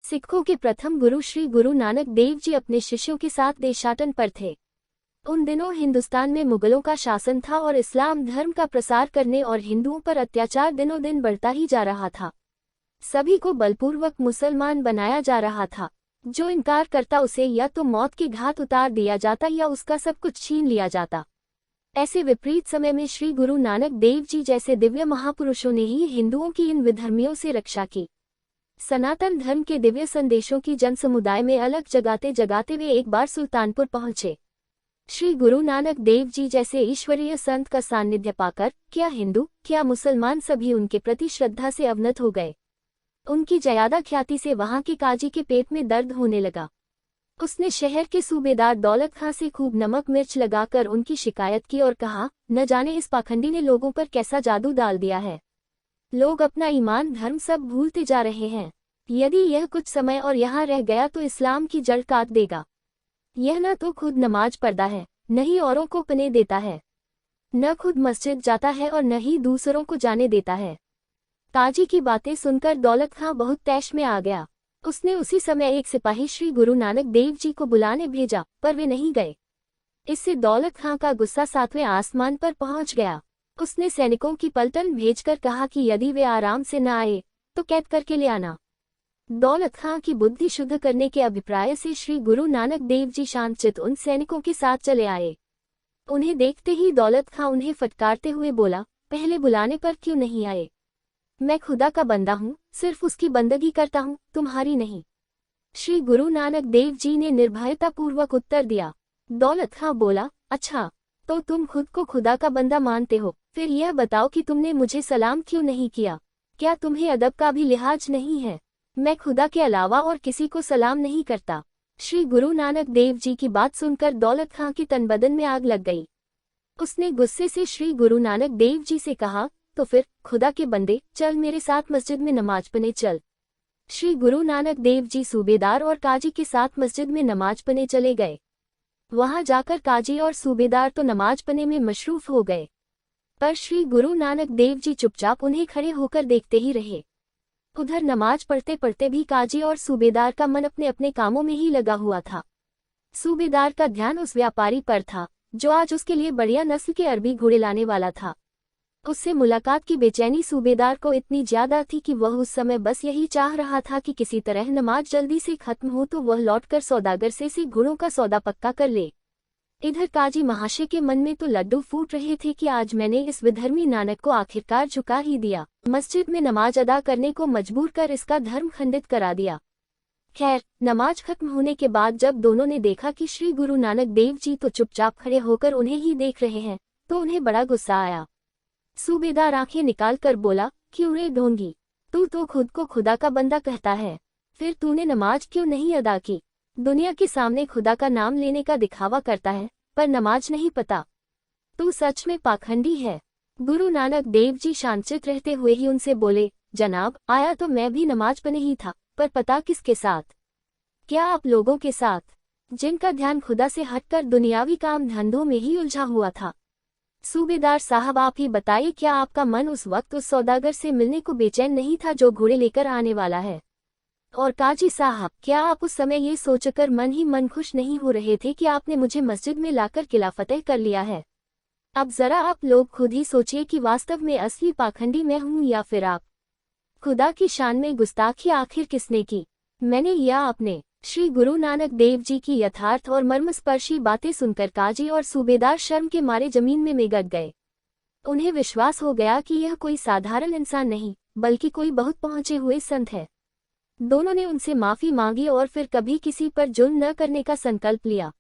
सिखों के प्रथम गुरु श्री गुरु नानक देव जी अपने शिष्यों के साथ देशाटन पर थे। उन दिनों हिंदुस्तान में मुगलों का शासन था और इस्लाम धर्म का प्रसार करने और हिंदुओं पर अत्याचार दिनों दिन बढ़ता ही जा रहा था। सभी को बलपूर्वक मुसलमान बनाया जा रहा था। जो इनकार करता उसे या तो मौत के घाट उतार दिया जाता या उसका सब कुछ छीन लिया जाता। ऐसे विपरीत समय में श्री गुरु नानक देव जी जैसे दिव्य महापुरुषों ने ही हिंदुओं की इन विधर्मियों से रक्षा की। सनातन धर्म के दिव्य संदेशों की जन समुदाय में अलग जगाते जगाते वे एक बार सुल्तानपुर पहुंचे। श्री गुरु नानक देव जी जैसे ईश्वरीय संत का सानिध्य पाकर क्या हिंदू क्या मुसलमान सभी उनके प्रति श्रद्धा से अवनत हो गए। उनकी जयादा ख्याति से वहां के काजी के पेट में दर्द होने लगा। उसने शहर के सूबेदार दौलत खां से खूब नमक मिर्च लगाकर उनकी शिकायत की और कहा, न जाने इस पाखंडी ने लोगों पर कैसा जादू डाल दिया है। लोग अपना ईमान धर्म सब भूलते जा रहे हैं। यदि यह कुछ समय और यहाँ रह गया तो इस्लाम की जड़ काट देगा। यह न तो खुद नमाज पढ़ता है, न ही औरों को पने देता है, न खुद मस्जिद जाता है और न ही दूसरों को जाने देता है। काजी की बातें सुनकर दौलत खां बहुत तैश में आ गया। उसने उसी समय एक सिपाही श्री गुरु नानक देव जी को बुलाने भेजा, पर वे नहीं गए। इससे दौलत खां का गुस्सा 7वें आसमान पर पहुंच गया। उसने सैनिकों की पलटन भेजकर कहा कि यदि वे आराम से न आए तो कैद करके ले आना। दौलत खां की बुद्धि शुद्ध करने के अभिप्राय से श्री गुरु नानक देव जी शांतचित्त उन सैनिकों के साथ चले आए। उन्हें देखते ही दौलत खां उन्हें फटकारते हुए बोला, पहले बुलाने पर क्यों नहीं आए? मैं खुदा का बंदा हूँ, सिर्फ उसकी बंदगी करता हूँ, तुम्हारी नहीं। श्री गुरु नानक देव जी ने निर्भयतापूर्वक उत्तर दिया। दौलत खां बोला, अच्छा तो तुम खुद को खुदा का बंदा मानते हो, फिर यह बताओ कि तुमने मुझे सलाम क्यों नहीं किया? क्या तुम्हें अदब का भी लिहाज नहीं है? मैं खुदा के अलावा और किसी को सलाम नहीं करता। श्री गुरु नानक देव जी की बात सुनकर दौलत खां की तन बदन में आग लग गई। उसने गुस्से से श्री गुरु नानक देव जी से कहा, तो फिर खुदा के बंदे, चल मेरे साथ मस्जिद में नमाज पढ़ने चल। श्री गुरु नानक देव जी सूबेदार और काजी के साथ मस्जिद में नमाज पढ़ने चले गए। वहां जाकर काजी और सूबेदार तो नमाज पढ़ने में मशरूफ हो गए, पर श्री गुरु नानक देव जी चुपचाप उन्हें खड़े होकर देखते ही रहे। उधर नमाज पढ़ते पढ़ते भी काजी और सूबेदार का मन अपने अपने कामों में ही लगा हुआ था। सूबेदार का ध्यान उस व्यापारी पर था जो आज उसके लिए बढ़िया नस्ल के अरबी घोड़े लाने वाला था। उससे मुलाकात की बेचैनी सूबेदार को इतनी ज्यादा थी कि वह उस समय बस यही चाह रहा था कि किसी तरह नमाज जल्दी से खत्म हो तो वह लौटकर सौदागर से घोड़ों का सौदा पक्का कर ले। इधर काजी महाशय के मन में तो लड्डू फूट रहे थे कि आज मैंने इस विधर्मी नानक को आखिरकार झुका ही दिया, मस्जिद में नमाज अदा करने को मजबूर कर इसका धर्म खंडित करा दिया। खैर, नमाज खत्म होने के बाद जब दोनों ने देखा कि श्री गुरु नानक देव जी तो चुपचाप खड़े होकर उन्हें ही देख रहे हैं, तो उन्हें बड़ा गुस्सा आया। सूबेदार आंखें निकाल कर बोला, क्यों रे ढोंगी, तू तो खुद को खुदा का बंदा कहता है, फिर तूने नमाज क्यों नहीं अदा की? दुनिया के सामने खुदा का नाम लेने का दिखावा करता है, पर नमाज नहीं पता। तू सच में पाखंडी है। गुरु नानक देव जी शांतचित्त रहते हुए ही उनसे बोले, जनाब, आया तो मैं भी नमाज पढ़ने ही था, पर पता किसके साथ? क्या आप लोगों के साथ, जिनका ध्यान खुदा से हटकर दुनियावी काम धंधों में ही उलझा हुआ था। सूबेदार साहब, आप ही बताइए, क्या आपका मन उस वक्त उस सौदागर से मिलने को बेचैन नहीं था जो घोड़े लेकर आने वाला है? और काजी साहब, क्या आप उस समय ये सोचकर मन ही मन खुश नहीं हो रहे थे कि आपने मुझे मस्जिद में लाकर किला फतेह कर लिया है? अब जरा आप लोग खुद ही सोचिए कि वास्तव में असली पाखंडी मैं हूँ या फिर आप। खुदा की शान में गुस्ताखी आखिर किसने की, मैंने या आपने? श्री गुरु नानक देव जी की यथार्थ और मर्मस्पर्शी बातें सुनकर काजी और सूबेदार शर्म के मारे जमीन में गड़ गए। उन्हें विश्वास हो गया कि यह कोई साधारण इंसान नहीं, बल्कि कोई बहुत पहुंचे हुए संत है। दोनों ने उनसे माफी मांगी और फिर कभी किसी पर जुल्म न करने का संकल्प लिया।